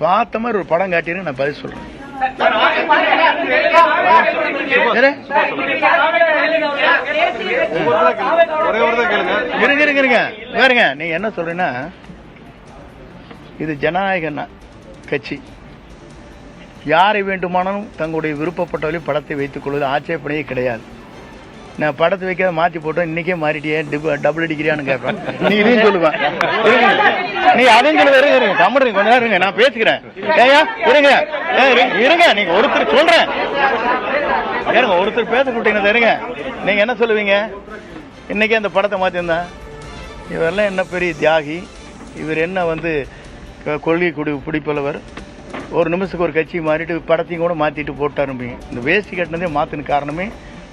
பார்த்த மாதிரி ஒரு படம் காட்டினு நான் பதில் சொல்றேன். வேறுங்க நீங்க என்ன சொல்றீங்கன்னா, இது ஜனநாயக கட்சி, யாரை வேண்டுமானாலும் தங்களுடைய விருப்பப்பட்டவரை படத்தை வைத்துக் கொள்வது ஆட்சேபனையே கிடையாது. நான் படத்தை வைக்காத மாத்தி போட்டோம், இன்னைக்கே மாறிட்டியே டபுள் அடிக்கிறியான்னு கேட்பேன். நீ இதையும் சொல்லுவேன், நீ அதையும் சொல்லுங்க. கம்முடுங்க, கொஞ்ச நேரம் இருங்க, நான் பேசுகிறேன். ஏயா இருங்க இருங்க, நீங்க ஒருத்தர் சொல்றேன், ஒருத்தர் பேச கொடுத்தீங்கன்னா இருங்க. நீங்க என்ன சொல்லுவீங்க? இன்னைக்கே அந்த படத்தை மாத்திருந்தா இவரெல்லாம் என்ன பெரிய தியாகி, இவர் என்ன கொள்கை பிடிப்பவர், ஒரு நிமிஷத்துக்கு ஒரு கட்சி மாறிட்டு படத்தையும் கூட மாத்திட்டு போட்டாருப்பீங்க. இந்த வேஷ்டி கட்டினதே மாத்தின காரணமே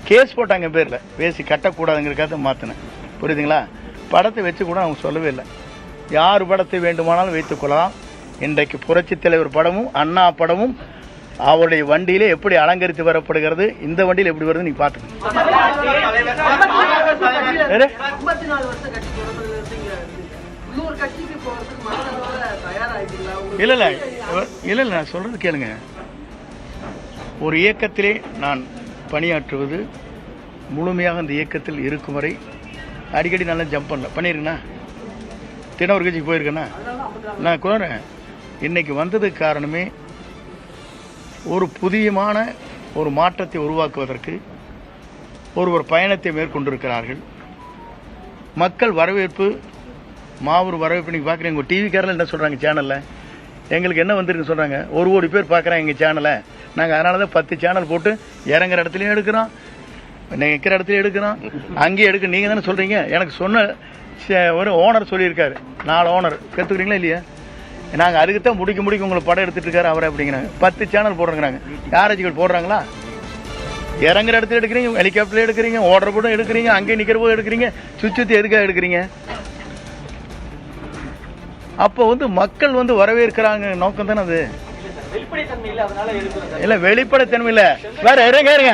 கேஸ் போட்டாங்க பேர்ல, வேஷ்டி கட்டக்கூடாதுங்கிறக்காக மாத்தினேன். புரியுதுங்களா? படத்தை வச்சு கூட அவங்க சொல்லவே இல்லை. யார் படத்தை வேண்டுமானாலும் வைத்துக் கொள்ளலாம். இன்றைக்கு புரட்சி தலைவர் படமும் அண்ணா படமும் அவருடைய வண்டியிலே எப்படி அலங்கரித்து வரப்படுகிறது, இந்த வண்டியில் எப்படி வருது நீங்க பாத்துக்கணும். இல்ல நான் சொல்றது கேளுங்க. ஒரு இயக்கத்திலே நான் பணியாற்றுவது, முழுமையாக அந்த இயக்கத்தில் இருக்கும் வரை அடிக்கடி நல்லா ஜம்ப் பண்ணல பண்ணிருக்கேன்னா, தினவர் கட்சிக்கு போயிருக்கேன்னா நான் கூறேன். இன்னைக்கு வந்ததுக்கு காரணமே ஒரு புதியமான ஒரு மாற்றத்தை உருவாக்குவதற்கு ஒரு பயணத்தை மேற்கொண்டிருக்கிறார்கள். மக்கள் வரவேற்பு, மாபெரும் வரவேற்பு. நீங்க பாக்குறீங்க, உங்க டிவி காரில் என்ன சொல்றாங்க, சேனல்ல எங்களுக்கு என்ன வந்திருக்கு சொல்றாங்க, 1 கோடி பேர் பாக்குறாங்க எங்க சேனலை. நாங்க அதனாலதான் 10 சேனல் போட்டு இறங்குற இடத்துலயும் எடுக்கிறோம், நிற்கிற இடத்துலயும் எடுக்கிறோம், அங்கேயும் எடுக்க. நீங்க தானே சொல்றீங்க. எனக்கு சொன்ன ஒரு ஓனர் சொல்லியிருக்காரு, 4 ஓனர் கத்துக்கிறீங்களா இல்லையா? நாங்க அதுக்குத்தான் முடிக்க உங்களுக்கு படம் எடுத்துட்டு இருக்காரு அவரை அப்படிங்கிறாங்க. 10 சேனல் போடுறாங்க. யாராச்சும் போடுறாங்களா? இறங்குற இடத்துல எடுக்கிறீங்க, ஹெலிகாப்டர்ல எடுக்கிறீங்க, ஓடுற போதும் எடுக்கிறீங்க, அங்கே நிக்கிற போது எடுக்கிறீங்க, சுத்தி எதுக்காக எடுக்கிறீங்க? அப்போ மக்கள் வரவேற்கிறாங்க நோக்கம் தானே அது. இல்ல வெளிப்படைத்தன்மை இல்ல, வேற இருங்க.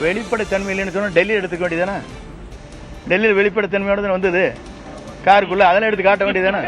வெளிப்படைத்தன்மை இல்லைன்னு சொன்னா டெல்லி எடுத்துக்க வேண்டியதானே? டெல்லியில் வெளிப்படைத்தன்மையோட வந்தது காருக்குள்ள, அதெல்லாம் எடுத்து காட்ட வேண்டியதானே?